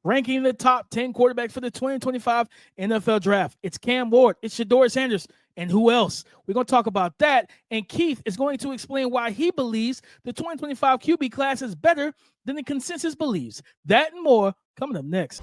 ranking the top 10 quarterbacks for the 2025 NFL Draft. It's Cam Ward, it's Shedeur Sanders, and who else? We're going to talk about that, and Keith is going to explain why he believes the 2025 QB class is better than the consensus believes. That and more coming up next.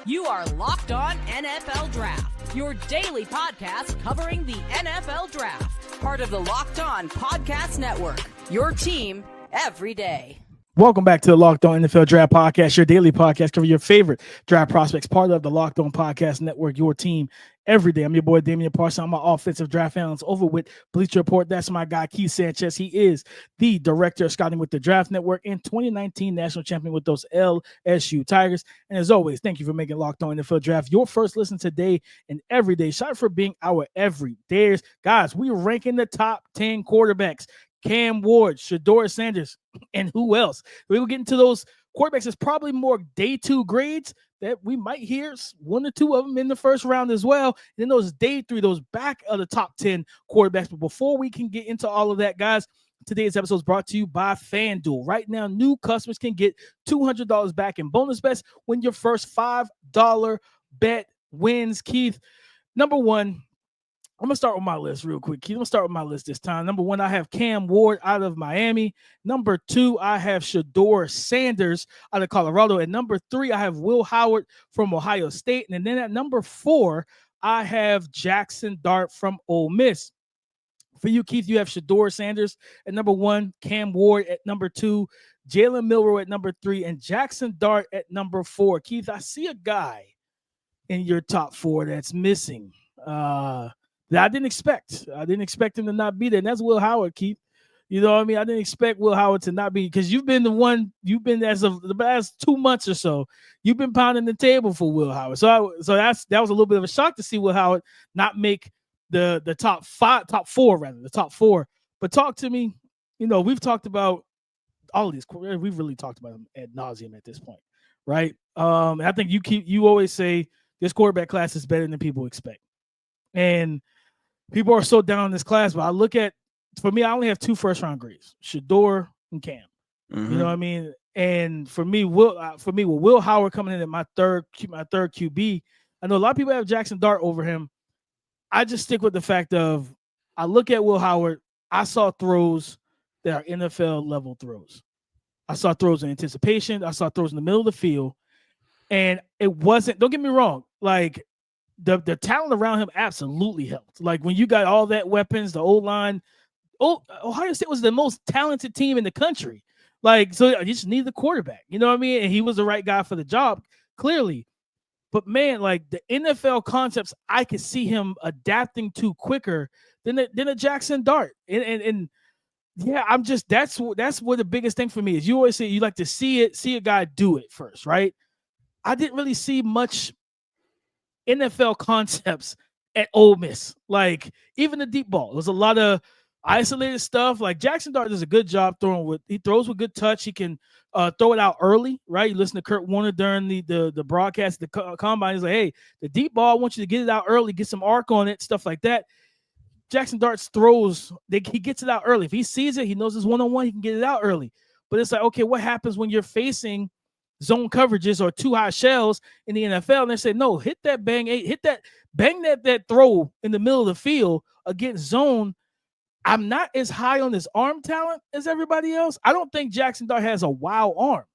You are Locked On NFL Draft, your daily podcast covering the NFL Draft. Part of the Locked On Podcast Network, your team every day. Welcome back to the Locked On NFL Draft Podcast, your daily podcast covering your favorite draft prospects, part of the Locked On Podcast Network, your team every day. I'm your boy, Damian Parson. I'm my offensive draft analyst over with Bleacher Report. That's my guy, Keith Sanchez. He is the director of scouting with the Draft Network and 2019 national champion with those LSU Tigers. And as always, thank you for making Locked On NFL Draft your first listen today and every day. Shout out for being our everydayers. Guys, we are ranking the top 10 quarterbacks. Cam Ward, Shedeur Sanders, and who else? We will get into those quarterbacks. It's probably more day two grades that we might hear one or two of them in the first round as well. And then those day three, those back of the top 10 quarterbacks. But before we can get into all of that, guys, today's episode is brought to you by FanDuel. Right now, new customers can get $200 back in bonus bets when your first $5 bet wins. Keith, number one, I'm going to start with my list real quick. I'm going to start with my list this time. Number one, I have Cam Ward out of Miami. Number two, I have Shedeur Sanders out of Colorado. And number three, I have Will Howard from Ohio State. And then at number four, I have Jaxson Dart from Ole Miss. For you, Keith, you have Shedeur Sanders at number one, Cam Ward at number two, Jalen Milroe at number three, and Jaxson Dart at number four. Keith, I see a guy in your top four that's missing. That I didn't expect. I didn't expect him to not be there. And that's Will Howard, Keith. You know what I mean? I didn't expect Will Howard to not be, because you've been as of the last 2 months or so, you've been pounding the table for Will Howard. So that was a little bit of a shock to see Will Howard not make the top four. But talk to me. You know, we've talked about all of these. We've really talked about them ad nauseum at this point, right? I think you always say this quarterback class is better than people expect. And people are so down in this class, but I look at, for me, I only have 2 first-round grades, Shedeur and Cam. Mm-hmm. You know what I mean? And for me, with Will Howard coming in at my third QB, I know a lot of people have Jaxson Dart over him. I just stick with the fact of, I look at Will Howard, I saw throws that are NFL-level throws. I saw throws in anticipation. I saw throws in the middle of the field. And it wasn't, don't get me wrong, like, the talent around him absolutely helped. Like, when you got all that weapons, the O-line, Ohio State was the most talented team in the country. Like, so you just need the quarterback. You know what I mean? And he was the right guy for the job, clearly. But, man, like, the NFL concepts, I could see him adapting to quicker than a Jaxson Dart. And yeah, that's what the biggest thing for me is. You always say you like to see a guy do it first, right? I didn't really see much NFL concepts at Ole Miss. Like, even the deep ball, there's a lot of isolated stuff. Like, Jaxson Dart does a good job he throws with good touch. He can throw it out early, right? You listen to Kurt Warner during the broadcast, the combine. He's like, hey, the deep ball, I want you to get it out early, get some arc on it, stuff like that. Jaxson Dart's throws, he gets it out early. If he sees it, he knows it's one-on-one, he can get it out early. But it's like, okay, what happens when you're facing zone coverages or too high shells in the NFL? And they say, no, bang that throw in the middle of the field against zone. I'm not as high on his arm talent as everybody else. I don't think Jaxson Dart has a wow arm.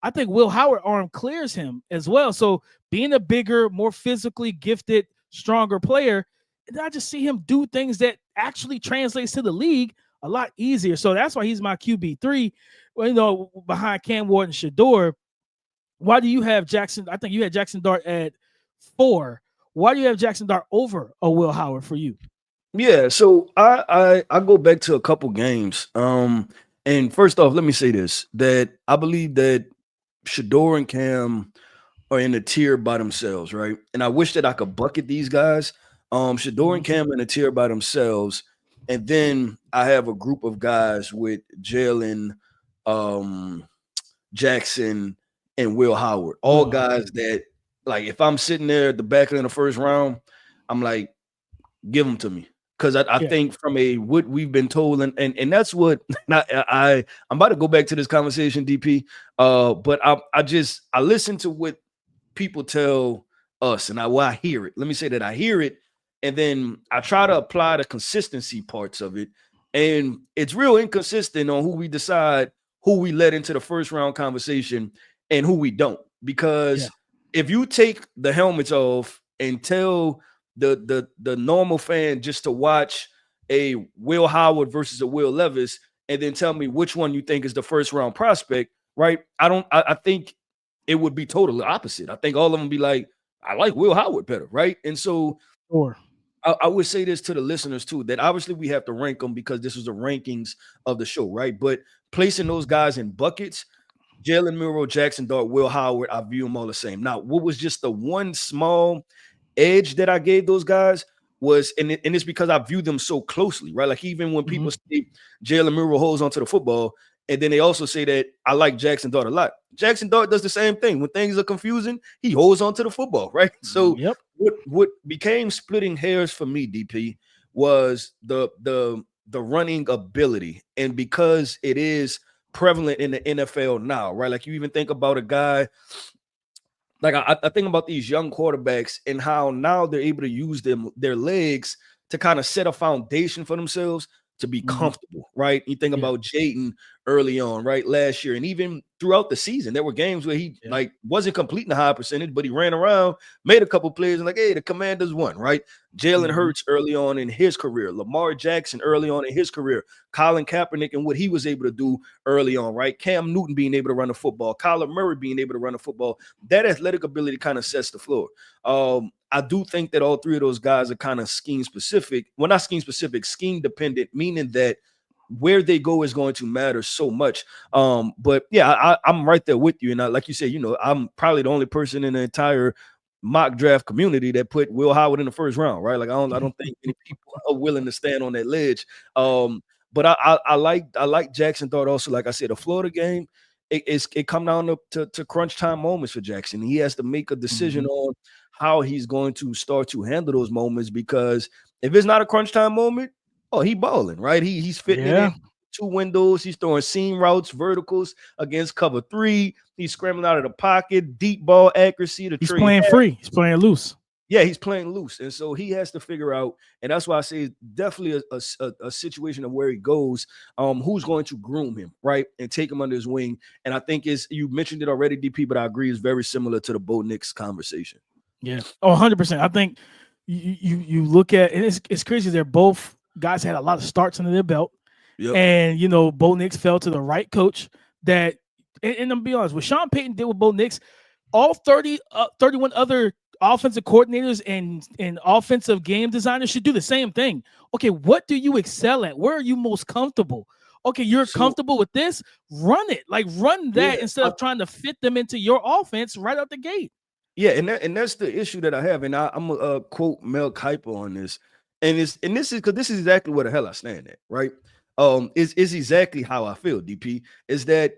I think Will Howard arm clears him as well. So being a bigger, more physically gifted, stronger player, and I just see him do things that actually translates to the league a lot easier. So that's why he's my QB3, behind Cam Ward and Shedeur. Why do you have Jaxson? I think you had Jaxson Dart at 4. Why do you have Jaxson Dart over a Will Howard for you? Yeah, so I go back to a couple games. And first off, let me say this, that I believe that Shedeur and Cam are in a tier by themselves, right? And I wish that I could bucket these guys. Shedeur and Cam in a tier by themselves. And then I have a group of guys with Jalen, Jaxson, and Will Howard, all guys that, like, if I'm sitting there at the back end of the first round, I'm like, give them to me. Because I think from what we've been told, and that's what I'm about to go back to this conversation, DP. But I listen to what people tell us, and I hear it. Let me say that I hear it, and then I try to apply the consistency parts of it, and it's real inconsistent on who we decide who we let into the first round conversation and who we don't. Because if you take the helmets off and tell the normal fan just to watch a Will Howard versus a Will Levis, and then tell me which one you think is the first round prospect, right? I think it would be totally opposite. I think all of them be like, I like Will Howard better, right? And so I would say this to the listeners too, that obviously we have to rank them because this is the rankings of the show, right? But placing those guys in buckets, Jalen Milroe, Jaxson Dart, Will Howard, I view them all the same. Now, what was just the one small edge that I gave those guys was, and it's because I view them so closely, right? Like even when people say Jalen Milroe holds onto the football, and then they also say that I like Jaxson Dart a lot. Jaxson Dart does the same thing. When things are confusing, he holds onto the football, right? So what became splitting hairs for me, DP, was the running ability. And because it is prevalent in the NFL now, right? Like you even think about a guy, like I think about these young quarterbacks and how now they're able to use their legs to kind of set a foundation for themselves to be comfortable, right? You think about Jayden early on, right? Last year, and even throughout the season, there were games where he like wasn't completing a high percentage, but he ran around, made a couple plays, and like, hey, the Commanders won, right? Jalen Hurts early on in his career, Lamar Jackson early on in his career, Colin Kaepernick and what he was able to do early on, right? Cam Newton being able to run the football, Kyler Murray being able to run the football. That athletic ability kind of sets the floor. I do think that all three of those guys are kind of scheme specific. Well, not scheme specific, scheme dependent, meaning that where they go is going to matter so much. But yeah, I'm right there with you. And like you said, I'm probably the only person in the entire mock draft community that put Will Howard in the first round, right? Like I don't think many people are willing to stand on that ledge. But I like Jaxson Dart also. Like I said, the Florida game, it come down to crunch time moments for Jaxson. He has to make a decision on how he's going to start to handle those moments, because if it's not a crunch time moment, he balling, right? He's fitting it in two windows. He's throwing seam routes, verticals against cover three. He's scrambling out of the pocket, deep ball accuracy. He's playing free. He's playing loose. Yeah, he's playing loose. And so he has to figure out, and that's why I say definitely a situation of where he goes, who's going to groom him, right, and take him under his wing. And I think you mentioned it already, DP, but I agree it's very similar to the Bo Nix conversation. Yeah. 100%. I think you look at, and it's crazy. They're both guys had a lot of starts under their belt. Yep. And, Bo Nix fell to the right coach that, and I'm be honest, what Sean Payton did with Bo Nix, all 31 other offensive coordinators and offensive game designers should do the same thing. Okay, what do you excel at? Where are you most comfortable? Okay, you're comfortable with this? Run it. Like, run that instead of trying to fit them into your offense right out the gate. Yeah, and that's the issue that I have. And I'm gonna quote Mel Kiper on this. And this is because this is exactly where the hell I stand at, right? Is exactly how I feel, DP. Is that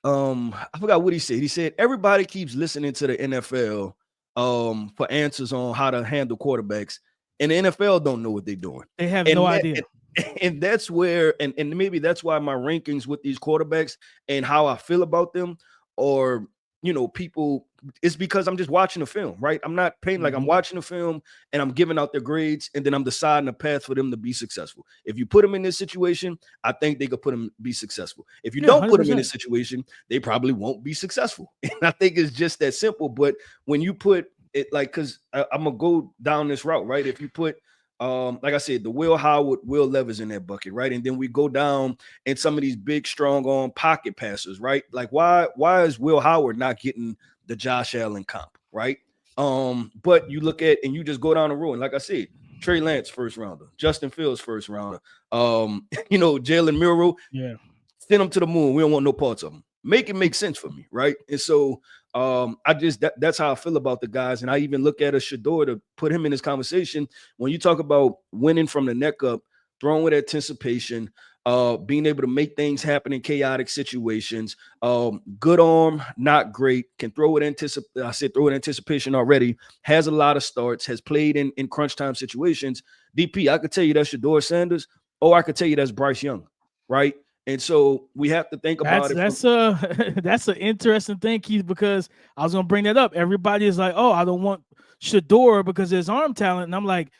I forgot what he said. He said everybody keeps listening to the NFL for answers on how to handle quarterbacks, and the NFL don't know what they're doing. They have no idea. And that's where, and maybe that's why my rankings with these quarterbacks and how I feel about them, or people, it's because I'm just watching the film, right? I'm not paying, like I'm watching the film and I'm giving out their grades, and then I'm deciding a path for them to be successful. If you put them in this situation, I think they could be successful. If you don't 100%. Put them in this situation, they probably won't be successful. And I think it's just that simple. But when you put it because I'm gonna go down this route, right? If you put like I said, the Will Howard, Will Levis in that bucket, right? And then we go down and some of these big, strong arm pocket passers, right? Like why is Will Howard not getting the Josh Allen comp, right? But you look at and you just go down the road, and like I said, Trey Lance first rounder, Justin Fields first rounder, Jalen Milroe, send them to the moon. We don't want no parts of them. Make it make sense for me, right? And so that's how I feel about the guys. And I even look at a Shedeur to put him in this conversation. When you talk about winning from the neck up, throwing with anticipation, being able to make things happen in chaotic situations. Good arm, not great. Can throw it anticipation already. Has a lot of starts. Has played in crunch time situations. DP, I could tell you that's Shedeur Sanders, or I could tell you that's Bryce Young, right? And so we have to think about it. That's an interesting thing, Keith, because I was gonna bring that up. Everybody is like, "Oh, I don't want Shedeur because his arm talent," and I'm like,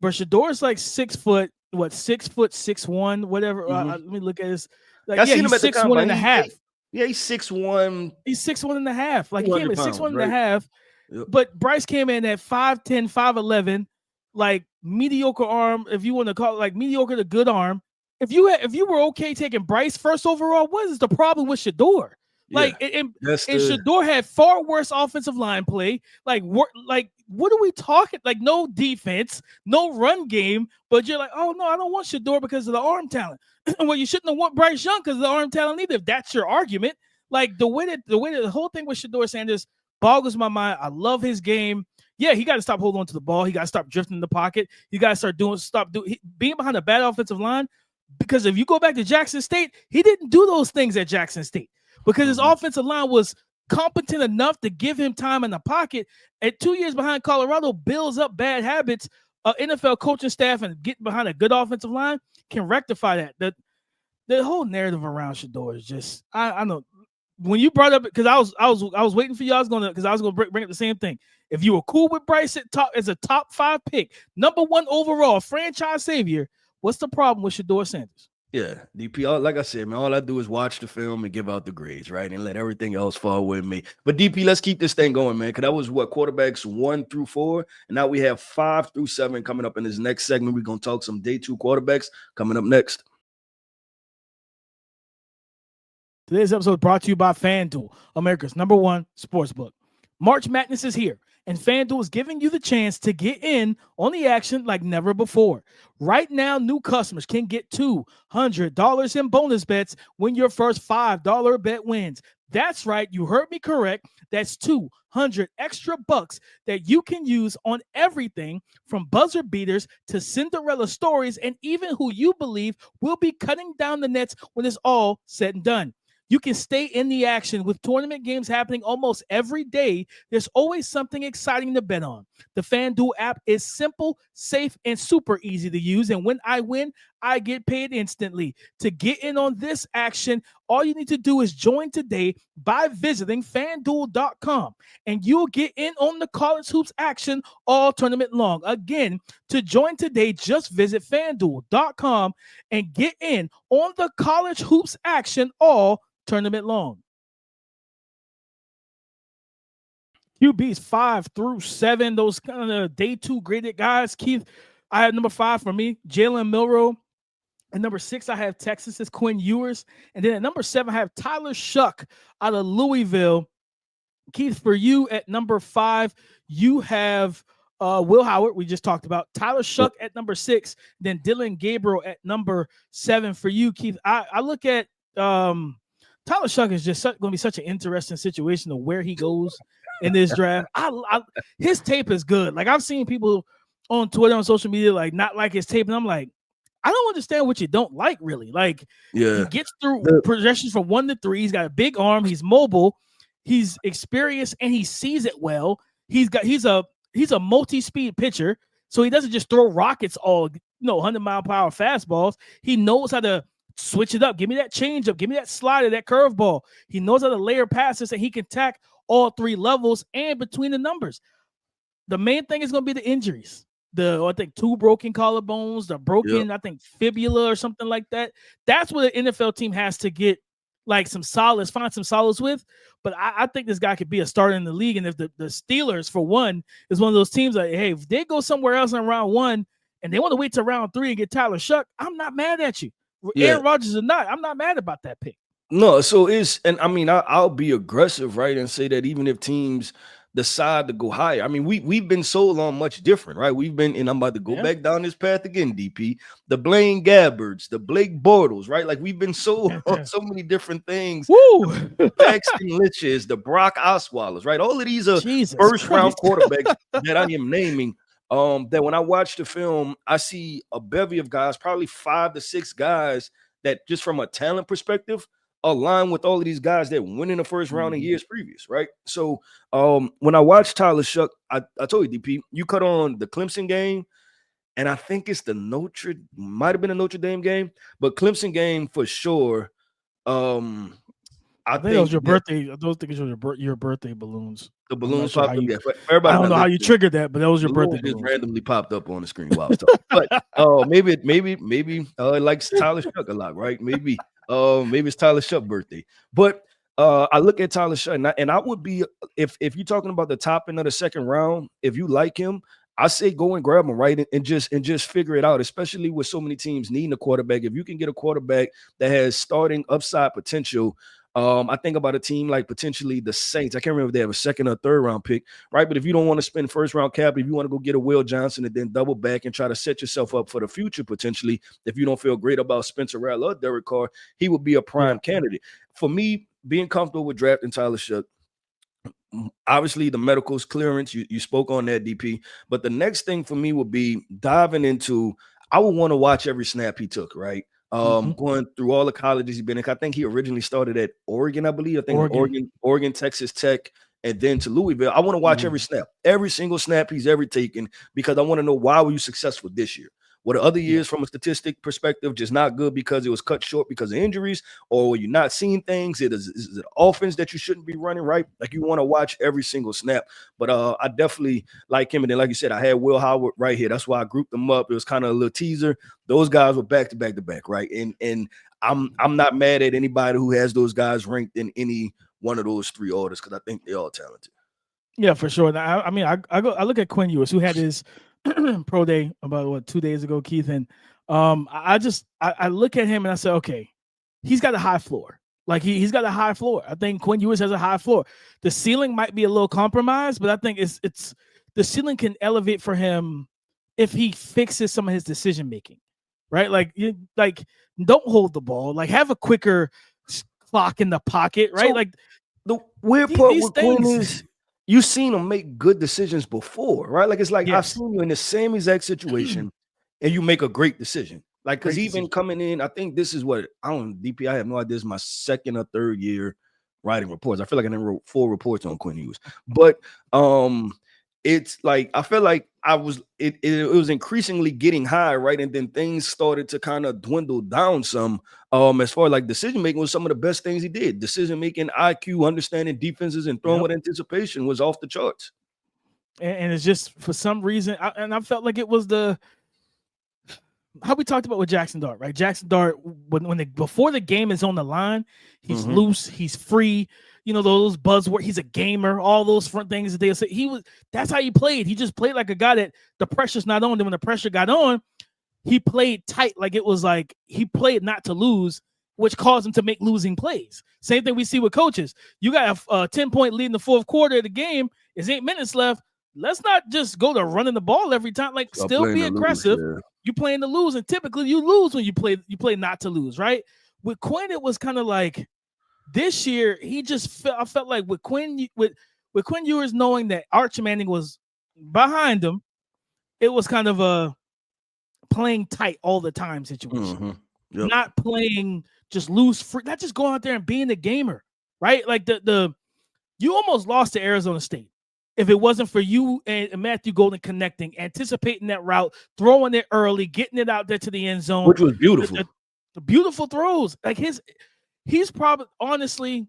"But Shedeur like 6 foot, 6'1", whatever." Let me look at his. Like, I seen him he's at the 6'1" and a half. Yeah, he's 6'1". He's 6'1" and a half. Like, he came at 6'1" and a half. Yep. But Bryce came in at 5'10", 5'11", like mediocre arm, if you want to call it, like mediocre to good arm. If you were okay taking Bryce first overall, what is the problem with Shedeur? Like, and Shedeur had far worse offensive line play. Like, what are we talking? Like, no defense, no run game, but you're like, oh no, I don't want Shedeur because of the arm talent. Well, you shouldn't have want Bryce Young because of the arm talent either. If that's your argument, like the way that the whole thing with Shedeur Sanders boggles my mind. I love his game. Yeah, he got to stop holding on to the ball. He got to stop drifting in the pocket. You got to start being behind a bad offensive line. Because if you go back to Jackson State, he didn't do those things at Jackson State because his offensive line was competent enough to give him time in the pocket. At 2 years behind Colorado builds up bad habits. NFL coaching staff and getting behind a good offensive line can rectify that. The whole narrative around Shedeur is just I know when you brought up because I was waiting for you. I was gonna bring up the same thing. If you were cool with Bryce as a top 5 pick, number 1 overall, franchise savior. What's the problem with Shedeur Sanders? Yeah, DP, like I said, man, all I do is watch the film and give out the grades, right? And let everything else fall with me. But DP, let's keep this thing going, man, because that was quarterbacks 1 through 4. And now we have 5 through 7 coming up in this next segment. We're going to talk some day 2 quarterbacks coming up next. Today's episode brought to you by FanDuel, America's #1 sportsbook. March Madness is here, and FanDuel is giving you the chance to get in on the action like never before. Right now, new customers can get $200 in bonus bets when your first $5 bet wins. That's right, you heard me correct. That's 200 extra bucks that you can use on everything from buzzer beaters to Cinderella stories and even who you believe will be cutting down the nets when it's all said and done. You can stay in the action with tournament games happening almost every day. There's always something exciting to bet on. The FanDuel app is simple, safe, and super easy to use. And when I win, I get paid instantly. To get in on this action, all you need to do is join today by visiting FanDuel.com. And you'll get in on the college hoops action all tournament long. Again, to join today, just visit FanDuel.com and get in on the college hoops action all tournament long. QBs 5 through 7, those kind of day 2 graded guys. Keith, I have number 5 for me, Jalen Milroe. At number 6, I have Texas's Quinn Ewers. And then at number 7, I have Tyler Shuck out of Louisville. Keith, for you at number 5, you have Will Howard, we just talked about. Tyler Shuck at number 6, then Dylan Gabriel at number 7 for you, Keith. I look at Tyler Shuck is just going to be such an interesting situation of where he goes in this draft. His tape is good. Like, I've seen people on Twitter, on social media, like, not like his tape, and I'm like, I don't understand what you don't like, really. Like, he gets through projections from 1 to 3. He's got a big arm. He's mobile. He's experienced, and he sees it well. He's a multi-speed pitcher, so he doesn't just throw rockets all 100-mile-per-hour fastballs. He knows how to switch it up. Give me that changeup. Give me that slider, that curveball. He knows how to layer passes, and he can tack all 3 levels and between the numbers. The main thing is going to be the injuries. I think 2 broken collarbones, the broken, I think, fibula or something like that. That's what an NFL team has to get like find some solace with. But I think this guy could be a starter in the league. And if the Steelers, for one, is one of those teams like, hey, if they go somewhere else in round 1 and they want to wait till round 3 and get Tyler Shuck, I'm not mad at you. Aaron Rodgers or not, I'm not mad about that pick. No, so I'll be aggressive, right, and say that even if teams decide to go higher, I mean, we've been sold on much different, right? We've been, and I'm about to go back down this path again, DP. The Blaine Gabbards, the Blake Bortles, right? Like, we've been sold on so many different things. Woo! The Paxton Lynch's, the Brock Osweiler's, right? All of these are first-round quarterbacks that I am naming. That when I watch the film, I see a bevy of guys, probably 5 to 6 guys that just from a talent perspective align with all of these guys that went in the first round in years previous, right? So when I watched Tyler Shuck, I told you, DP, you cut on the Clemson game, and I think it's might have been a Notre Dame game, but Clemson game for sure. I think it was your birthday. I don't think it was your birthday balloons. The balloons sure popped up. Yeah, for everybody, I don't know how you triggered that, but that was your birthday. Just randomly popped up on the screen while I was talking. But maybe it likes Tyler Shuck a lot, right? Maybe it's Tyler Shuck's birthday. But I look at Tyler Shuck, and I would be if you're talking about the top end of the second round, if you like him, I say go and grab him, right? And just figure it out, especially with so many teams needing a quarterback. If you can get a quarterback that has starting upside potential. I think about a team like potentially the Saints. I can't remember if they have a second or third round pick, right? But if you don't want to spend first round cap, if you want to go get a Will Johnson and then double back and try to set yourself up for the future potentially, if you don't feel great about Spencer Rattler or Derek Carr, he would be a prime candidate. For me, being comfortable with drafting Tyler Shuck, obviously the medicals clearance, you spoke on that, DP. But the next thing for me would be diving into, I would want to watch every snap he took, right? Going through all the colleges he's been in. I think he originally started at Oregon, I believe. I think Oregon, Texas Tech, and then to Louisville. I want to watch every snap, every single snap he's ever taken, because I want to know why were you successful this year? Were the other years from a statistic perspective just not good because it was cut short because of injuries, or were you not seeing things? Is it offense that you shouldn't be running, right? Like you want to watch every single snap. But I definitely like him. And then, like you said, I had Will Howard right here. That's why I grouped them up. It was kind of a little teaser. Those guys were back to back to back, right? And I'm not mad at anybody who has those guys ranked in any one of those three orders, because I think they're all talented. Yeah, for sure. I mean, I look at Quinn Ewers, who had his pro day about 2 days ago, Keith, and I look at him and I say, okay, he's got a high floor. Like he's got a high floor. I think Quinn Ewers has a high floor. The ceiling might be a little compromised, but I think it's the ceiling can elevate for him if he fixes some of his decision making, right? Like don't hold the ball, like have a quicker clock in the pocket, right? So like the weird part with Quinn is, you've seen him make good decisions before, right? Like, it's like, I've seen you in the same exact situation and you make a great decision. Like, because even coming in, I think this is what, I don't know, DP, I have no idea. This is my second or third year writing reports. I feel like I never wrote 4 reports on Quinn Ewers. But it's like, I feel like it was increasingly getting high, right? And then things started to kind of dwindle down some. As far as like decision making was some of the best things he did. Decision making, IQ, understanding defenses, and throwing with anticipation was off the charts. And it's just for some reason, I felt like it was how we talked about with Jaxson Dart, right? Jaxson Dart, before the game is on the line, he's loose, he's free. You know, those buzzwords, he's a gamer, all those front things that they'll say. That's how he played. He just played like a guy that the pressure's not on. Then when the pressure got on, he played tight. Like it was like he played not to lose, which caused him to make losing plays. Same thing we see with coaches. You got a 10-point lead in the fourth quarter of the game. There's 8 minutes left. Let's not just go to running the ball every time. Like still be aggressive. You're playing to lose, and typically you lose when you play not to lose, right? With Quinn, it was kind of like this year. I felt like with Quinn Ewers, knowing that Arch Manning was behind him, it was kind of a playing tight all the time situation. Not playing just loose free, not just going out there and being a gamer, right? Like you almost lost to Arizona State if it wasn't for you and Matthew Golden connecting, anticipating that route, throwing it early, getting it out there to the end zone, which was beautiful. The beautiful throws. Like he's probably, honestly,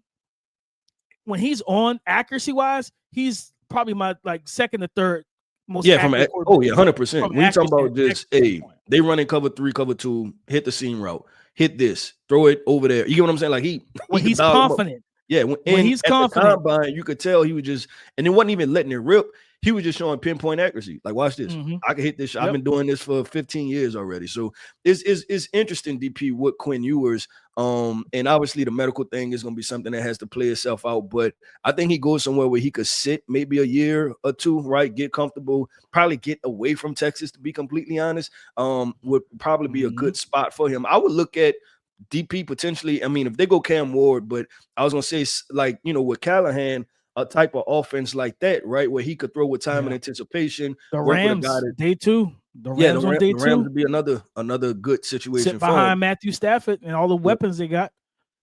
when he's on accuracy wise, he's probably my second or third most. 100%. When you talking about just they running cover 3, cover 2, hit the seam route, hit this, throw it over there. You get what I'm saying? Like he's confident. Yeah, when he's confident, the combine, you could tell he was just, and it wasn't even letting it rip. He was just showing pinpoint accuracy. Like, watch this. I can hit this shot. I've been doing this for 15 years already. So it's interesting, DP, with Quinn Ewers. And obviously the medical thing is going to be something that has to play itself out. But I think he goes somewhere where he could sit maybe a year or 2, right? Get comfortable, probably get away from Texas, to be completely honest. Would probably be a good spot for him. I would look at DP potentially. I mean, if they go Cam Ward, but I was gonna say, like, with Callahan, a type of offense like that, right, where he could throw with time and anticipation. The work Rams, with a guy that, day 2. The Rams on day the Rams 2 would be another good situation sit for behind him. Matthew Stafford and all the weapons they got.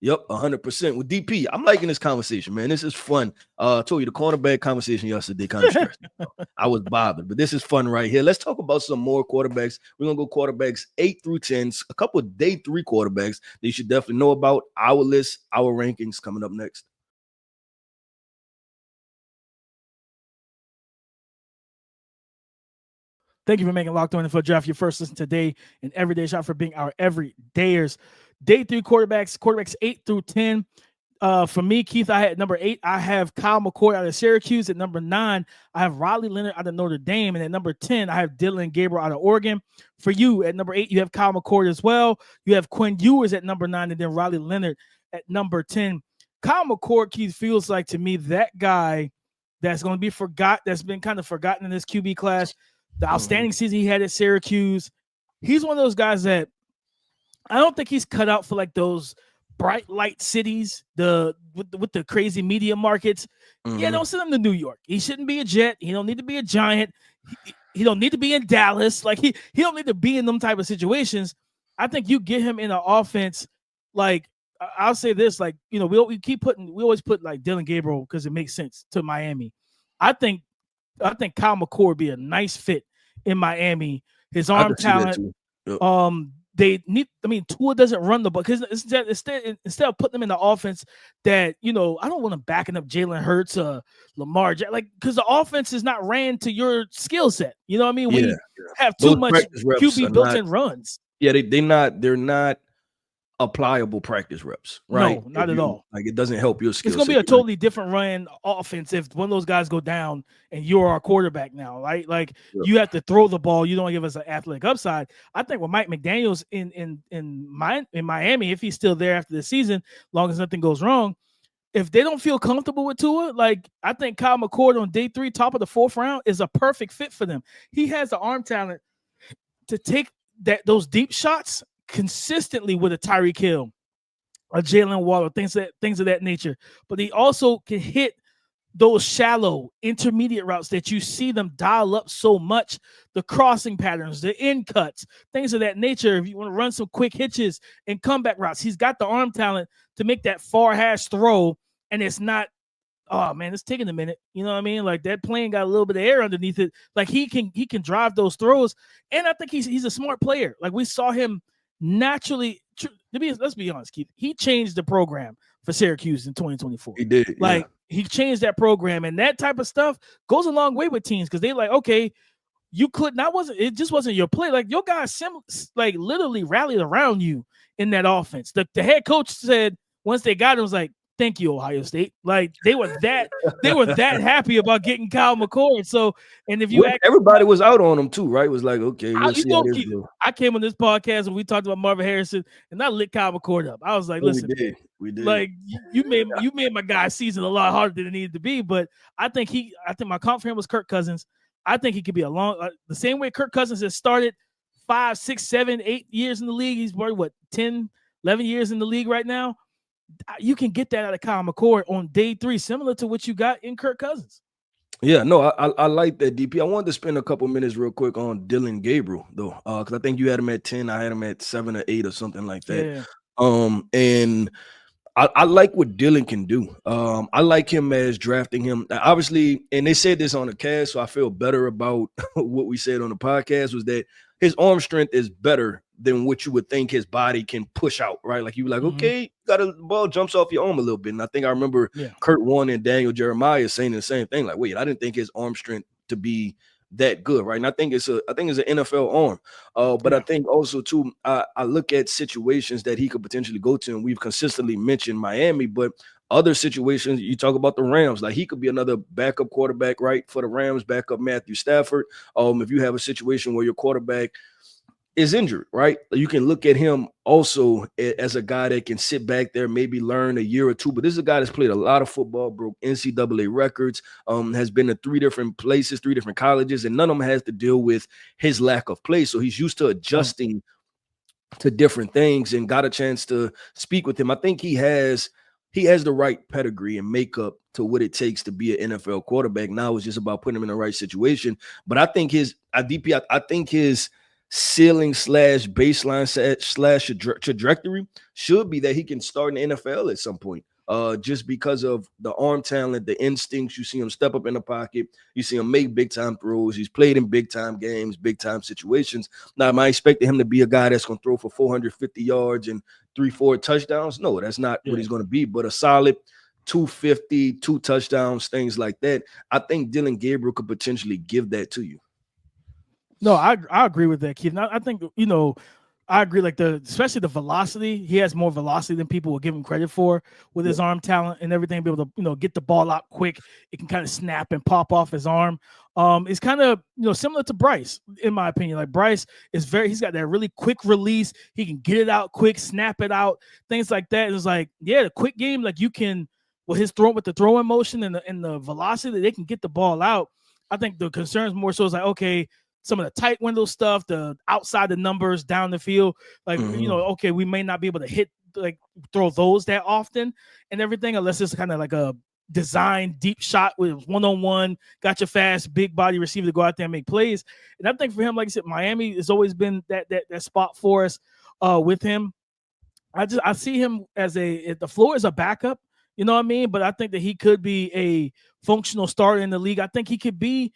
Yep, 100%. With DP, I'm liking this conversation, man. This is fun. I told you the cornerback conversation yesterday kind of stressed me. I was bothered, but this is fun right here. Let's talk about some more quarterbacks. We're going to go quarterbacks 8 through 10, a couple of day 3 quarterbacks that you should definitely know about. Our list, our rankings coming up next. Thank you for making Locked On NFL Draft your first listen today and everyday shot for being our everydayers. Day 3 quarterbacks 8 through 10. For me, Keith, I had number 8. I have Kyle McCord out of Syracuse. At number 9, I have Riley Leonard out of Notre Dame. And at number 10, I have Dylan Gabriel out of Oregon. For you, at number 8, you have Kyle McCord as well. You have Quinn Ewers at number 9, and then Riley Leonard at number 10. Kyle McCord, Keith, feels like to me that guy that's going to be that's been kind of forgotten in this QB class. The outstanding season he had at Syracuse. He's one of those guys that I don't think he's cut out for like those bright light cities, with the crazy media markets. Yeah, don't send him to New York. He shouldn't be a Jet. He don't need to be a Giant. He don't need to be in Dallas. Like he don't need to be in them type of situations. I think you get him in an offense. Like I'll say this, like, you know, we always put like Dylan Gabriel because it makes sense to Miami. I think Kyle McCord would be a nice fit in Miami. His arm talent. They need. I mean, Tua doesn't run the ball because instead of putting them in the offense that, you know, I don't want to backing up Jalen Hurts, Lamar, like, because the offense is not ran to your skill set. You know what I mean? We have too much QB built-in runs. Yeah, they're not applicable practice reps, right? No, not at all. Like, it doesn't help your skill. It's going to be a totally different run offense if one of those guys go down and you're our quarterback now, right? Like, you have to throw the ball. You don't give us an athletic upside. I think with Mike McDaniels in Miami, if he's still there after the season, long as nothing goes wrong, if they don't feel comfortable with Tua, like, I think Kyle McCord on day 3, top of the 4th round, is a perfect fit for them. He has the arm talent to take those deep shots consistently with a Tyreek Hill, a Jalen Waddle, things of that nature. But he also can hit those shallow intermediate routes that you see them dial up so much, the crossing patterns, the in cuts, things of that nature. If you want to run some quick hitches and comeback routes, he's got the arm talent to make that far hash throw, and it's not, oh man, it's taking a minute. You know what I mean? Like, that plane got a little bit of air underneath it. Like, he can drive those throws, and I think he's a smart player. Like, we saw him naturally. Let's be honest, Keith. He changed the program for Syracuse in 2024. He did. Like, he changed that program, and that type of stuff goes a long way with teams because they like, okay, it just wasn't your play. Like, your guys like literally rallied around you in that offense. The head coach said once they got him, was like, thank you, Ohio State. Like, they were that happy about getting Kyle McCord. So, and if you everybody was out on him too, right? It was like, okay, we'll see how this goes. I came on this podcast and we talked about Marvin Harrison, and I lit Kyle McCord up. I was like, listen, we did. Like, you made my guy's season a lot harder than it needed to be. But I think my comp for him was Kirk Cousins. I think he could be the same way Kirk Cousins has started 5, 6, 7, 8 years in the league. He's probably 10, 11 years in the league right now. You can get that out of Kyle McCord on day 3, similar to what you got in Kirk Cousins. Yeah, no, I like that, DP. I wanted to spend a couple minutes real quick on Dylan Gabriel, though, because I think you had him at 10. I had him at 7 or 8 or something like that. Yeah. And I like what Dylan can do. I like him as drafting him. Obviously, and they said this on the cast, so I feel better about what we said on the podcast, was that his arm strength is better than what you would think his body can push out, right? Like, you be like, okay, the ball jumps off your arm a little bit. And I think I remember Kurt Warner and Daniel Jeremiah saying the same thing. Like, wait, I didn't think his arm strength to be that good, right? And I think it's an NFL arm. But I think also too, I look at situations that he could potentially go to, and we've consistently mentioned Miami, but other situations, you talk about the Rams, like he could be another backup quarterback, right? For the Rams, backup Matthew Stafford. If you have a situation where your quarterback is injured, right? You can look at him also as a guy that can sit back there, maybe learn a year or two. But this is a guy that's played a lot of football, broke NCAA records, has been to 3 different places, 3 different colleges, and none of them has to deal with his lack of play. So he's used to adjusting to different things, and got a chance to speak with him. I think he has he has the right pedigree and makeup to what it takes to be an NFL quarterback. Now it's just about putting him in the right situation. But I think his DP, I think his ceiling / baseline / trajectory should be that he can start in the NFL at some point. Just because of the arm talent, the instincts. You see him step up in the pocket. You see him make big time throws. He's played in big time games, big time situations. Now, am I expecting him to be a guy that's going to throw for 450 yards and 3-4 touchdowns? No, that's not what he's going to be. But a solid 250, 2 touchdowns, things like that. I think Dillon Gabriel could potentially give that to you. No, I agree with that, Keith. I think, I agree, like especially the velocity. He has more velocity than people will give him credit for with his arm talent and everything. Be able to, get the ball out quick. It can kind of snap and pop off his arm. It's kind of, similar to Bryce, in my opinion. Like Bryce is he's got that really quick release. He can get it out quick, snap it out, things like that. It's like, the quick game, like you can, with the throwing motion and the velocity, they can get the ball out. I think the concern is more so is like, okay, some of the tight window stuff, the outside the numbers down the field, like, okay, we may not be able to throw those that often and everything, unless it's kind of like a design deep shot with one-on-one, got your fast, big body receiver to go out there and make plays. And I think for him, like I said, Miami has always been that spot for us with him. I see him as the floor is a backup, you know what I mean? But I think that he could be a functional starter in the league. I think he could be,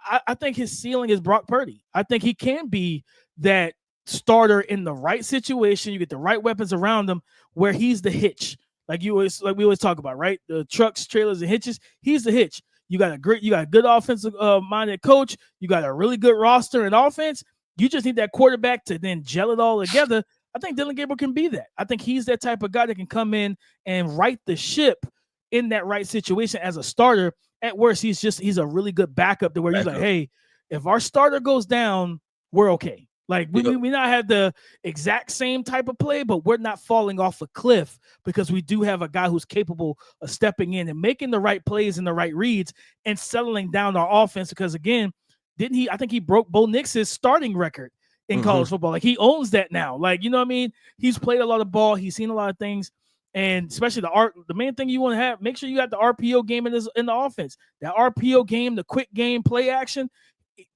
I think his ceiling is Brock Purdy. I think he can be that starter in the right situation. You get the right weapons around him where he's the hitch. Like we always talk about, right? The trucks, trailers, and hitches. He's the hitch. You got a good offensive minded coach. You got a really good roster and offense. You just need that quarterback to then gel it all together. I think Dillon Gabriel can be that. I think he's that type of guy that can come in and right the ship in that right situation as a starter. At worst, he's a really good backup to where he's like, hey, if our starter goes down, we're okay. Like we not have the exact same type of play, but we're not falling off a cliff because we do have a guy who's capable of stepping in and making the right plays and the right reads and settling down our offense. Because again, I think he broke Bo Nix's starting record in college football. Like he owns that now. Like, you know what I mean? He's played a lot of ball. He's seen a lot of things. And especially the main thing you want to have, make sure you got the RPO game in the offense. That RPO game, the quick game, play action,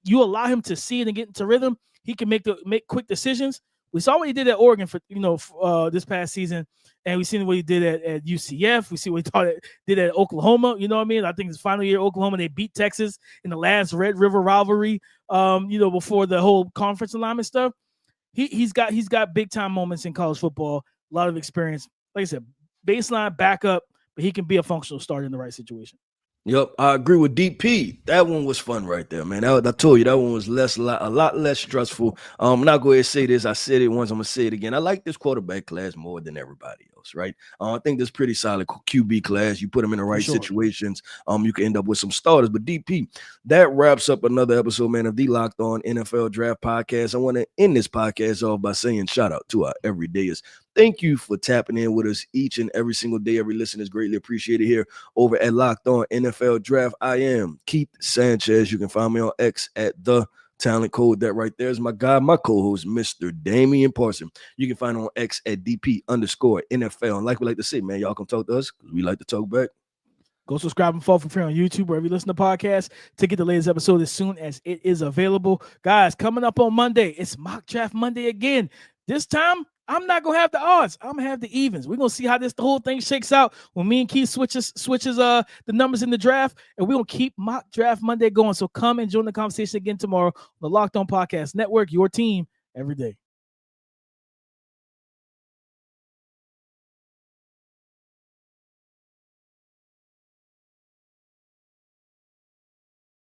you allow him to see it and get into rhythm. He can make quick decisions. We saw what he did at Oregon for this past season, and we seen what he did at UCF. We see what he did at Oklahoma. You know what I mean? I think his final year at Oklahoma, they beat Texas in the last Red River rivalry. Before the whole conference alignment stuff, he's got big time moments in college football. A lot of experience. Like I said, baseline backup, but he can be a functional starter in the right situation. Yep, I agree with DP. That one was fun right there, man. I told you that one was a lot less stressful. I'm not going to say this. I said it once. I'm going to say it again. I like this quarterback class more than everybody else, right? I think this pretty solid QB class. You put them in the right situations. You can end up with some starters. But DP, that wraps up another episode, man, of the Locked On NFL Draft Podcast. I want to end this podcast off by saying shout out to our everydayers. Thank you for tapping in with us each and every single day. Every listener is greatly appreciated here over at Locked On NFL Draft. I am Keith Sanchez. You can find me on X at The Talent Code. That right there is my guy, my co-host, Mr. Damian Parson. You can find him on X at DP_NFL. And like we like to say, man, y'all come talk to us because we like to talk back. Go subscribe and follow for free on YouTube wherever you listen to podcasts to get the latest episode as soon as it is available. Guys, coming up on Monday, it's Mock Draft Monday again. This time, I'm not going to have the odds. I'm going to have the evens. We're going to see how the whole thing shakes out when me and Keith switches the numbers in the draft, and we're going to keep Mock Draft Monday going. So come and join the conversation again tomorrow on the Locked On Podcast Network, your team every day.